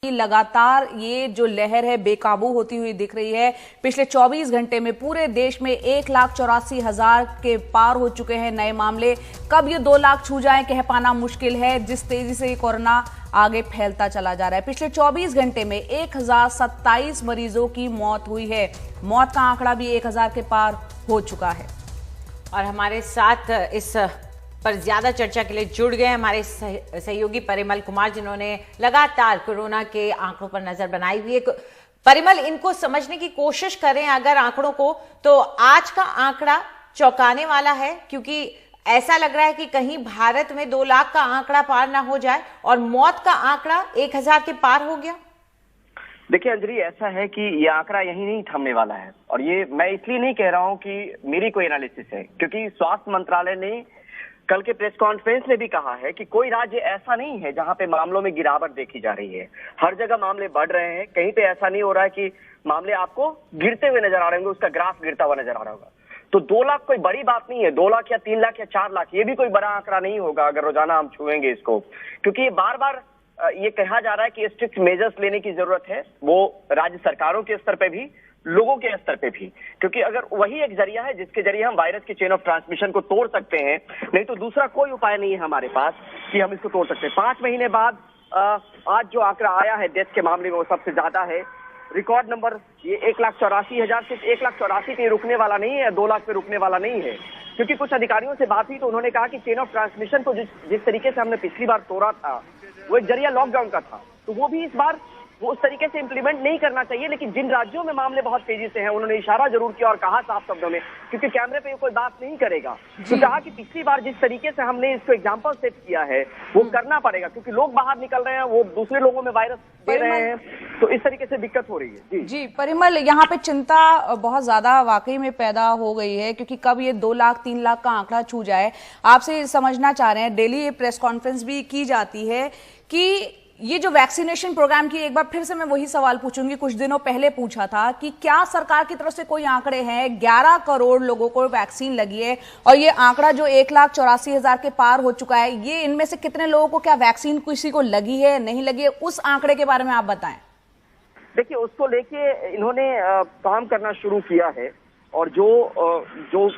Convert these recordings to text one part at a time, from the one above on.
लगातार ये जो लहर है बेकाबू होती हुई दिख रही है। पिछले 24 घंटे में पूरे देश में 1,84,000 के पार हो चुके हैं नए मामले। कब ये 2 लाख छू जाएं कह पाना मुश्किल है, जिस तेजी से ये कोरोना आगे फैलता चला जा रहा है। पिछले 24 घंटे में 1,027 मरीजों की मौत हुई है। मौत का आंकड़ा भी 1,000 के पार हो चुका है। और हमारे साथ इस पर ज्यादा चर्चा के लिए जुड़ गए हमारे सहयोगी परिमल कुमार, जिन्होंने लगातार कोरोना के आंकड़ों पर नजर बनाई हुई है। परिमल, इनको समझने की कोशिश करें अगर आंकड़ों को, तो आज का आंकड़ा चौंकाने वाला है, क्योंकि ऐसा लग रहा है कि कहीं भारत में 2 लाख का आंकड़ा पार ना हो जाए और मौत का आंकड़ा 1,000 के पार हो गया। देखिए अंजलि, ऐसा है कि ये आंकड़ा यही नहीं थमने वाला है, और ये मैं इसलिए नहीं कह रहा हूं कि मेरी कोई एनालिसिस है, क्योंकि स्वास्थ्य मंत्रालय ने कल के प्रेस कॉन्फ्रेंस में भी कहा है कि कोई राज्य ऐसा नहीं है जहां पे मामलों में गिरावट देखी जा रही है। हर जगह मामले बढ़ रहे हैं, कहीं पे ऐसा नहीं हो रहा है कि मामले आपको गिरते हुए नजर आ रहे होंगे, उसका ग्राफ गिरता हुआ नजर आ रहा होगा। तो 2 लाख कोई बड़ी बात नहीं है। 2 लाख या 3 लाख या 4 लाख ये भी कोई बड़ा आंकड़ा नहीं होगा अगर रोजाना हम छुएंगे इसको, क्योंकि ये बार बार ये कहा जा रहा है कि स्ट्रिक्ट मेजर्स लेने की जरूरत है, वो राज्य सरकारों के स्तर पे भी, लोगों के स्तर पे भी, क्योंकि अगर वही एक जरिया है जिसके जरिए हम वायरस की चेन ऑफ ट्रांसमिशन को तोड़ सकते हैं, नहीं तो दूसरा कोई उपाय नहीं है हमारे पास कि हम इसको तोड़ सकते हैं। 5 महीने बाद आज जो आंकड़ा आया है डेथ के मामले में, वो सबसे ज्यादा है। रिकॉर्ड नंबर ये 1,84,000 सिर्फ 1,84,000 पे रुकने वाला नहीं है, 2 लाख पे रुकने वाला नहीं है, क्योंकि कुछ अधिकारियों से बात हुई तो उन्होंने कहा कि चेन ऑफ ट्रांसमिशन को जिस तरीके से हमने पिछली बार तोड़ा था, वो एक जरिया लॉकडाउन का था, तो वो भी इस बार वो उस तरीके से इंप्लीमेंट नहीं करना चाहिए। लेकिन जिन राज्यों में मामले बहुत तेजी से हैं, उन्होंने इशारा जरूर किया और कहा साफ शब्दों में, क्योंकि कैमरे पे कोई बात नहीं करेगा, तो कहा कि पिछली बार जिस तरीके से हमने इसको एग्जांपल सेट किया है वो करना पड़ेगा, क्योंकि लोग बाहर निकल रहे हैं, वो दूसरे लोगों में वायरस दे रहे हैं, तो इस तरीके से दिक्कत हो रही है। जी परिमल, यहाँ पे चिंता बहुत ज्यादा वाकई में पैदा हो गई है, क्योंकि कब ये 2 लाख 3 लाख का आंकड़ा छू जाए। आपसे समझना चाह रहे हैं, डेली ये प्रेस कॉन्फ्रेंस भी की जाती है कि ये जो वैक्सीनेशन प्रोग्राम की, एक बार फिर से मैं वही सवाल पूछूंगी, कुछ दिनों पहले पूछा था कि क्या सरकार की तरफ से कोई आंकड़े हैं? 11 करोड़ लोगों को वैक्सीन लगी है और ये आंकड़ा जो 1,84,000 के पार हो चुका है, ये इनमें से कितने लोगों को क्या वैक्सीन किसी को लगी है, नहीं लगी है? उस आंकड़े के बारे में आप बताएं। देखिए, उसको लेके इन्होंने काम करना शुरू किया है, और जो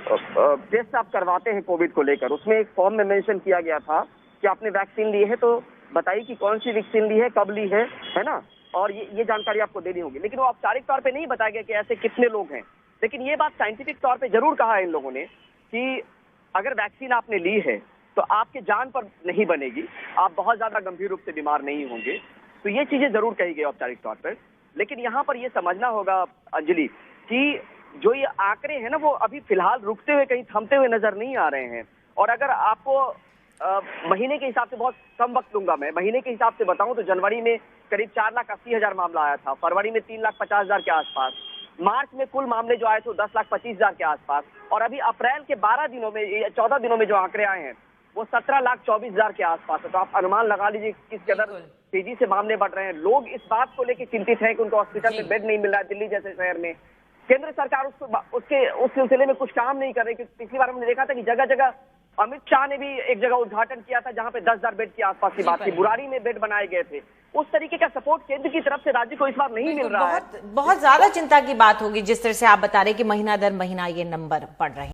टेस्ट आप करवाते हैं कोविड को लेकर, उसमें एक फॉर्म में मेंशन किया गया था कि आपने वैक्सीन ली है तो बताइए कि कौन सी वैक्सीन ली है, कब ली है ना, और ये जानकारी आपको देनी होगी। लेकिन वो औपचारिक तौर पे नहीं बताया गया कि ऐसे कितने लोग हैं। लेकिन ये बात साइंटिफिक तौर पे जरूर कहा है इन लोगों ने कि अगर वैक्सीन आपने ली है तो आपके जान पर नहीं बनेगी, आप बहुत ज्यादा गंभीर रूप से बीमार नहीं होंगे, तो ये चीजें जरूर कही गई औपचारिक तौर पर। लेकिन यहाँ पर ये समझना होगा अंजलि कि जो ये आंकड़े हैं ना, वो अभी फिलहाल रुकते हुए, कहीं थमते हुए नजर नहीं आ रहे हैं। और अगर आपको महीने के हिसाब से, बहुत कम वक्त लूंगा मैं, महीने के हिसाब से बताऊं तो जनवरी में करीब 4,80,000 मामला आया था, फरवरी में 3,50,000 के आसपास, मार्च में कुल मामले जो आए थे 10,25,000 के आसपास, और अभी अप्रैल के 12 दिनों में, 14 दिनों में जो आंकड़े आए हैं वो 17,24,000 के आसपास है। तो आप अनुमान लगा लीजिए किस कदर तेजी से मामले बढ़ रहे हैं। लोग इस बात को लेकर चिंतित हैं कि उनको हॉस्पिटल में बेड नहीं मिल रहा है। दिल्ली जैसे शहर में केंद्र सरकार उस सिलसिले में कुछ काम नहीं कर रही, क्योंकि पिछली बार हमने देखा था कि जगह जगह अमित शाह ने भी एक जगह उद्घाटन किया था जहां पे 10,000 बेड के आसपास की बात थी, बुराड़ी में बेड बनाए गए थे। उस तरीके का सपोर्ट केंद्र की तरफ से राज्य को इस बार नहीं मिल रहा है। बहुत ज्यादा चिंता की बात होगी जिस तरह से आप बता रहे कि महीना दर महीना ये नंबर बढ़ रहे हैं।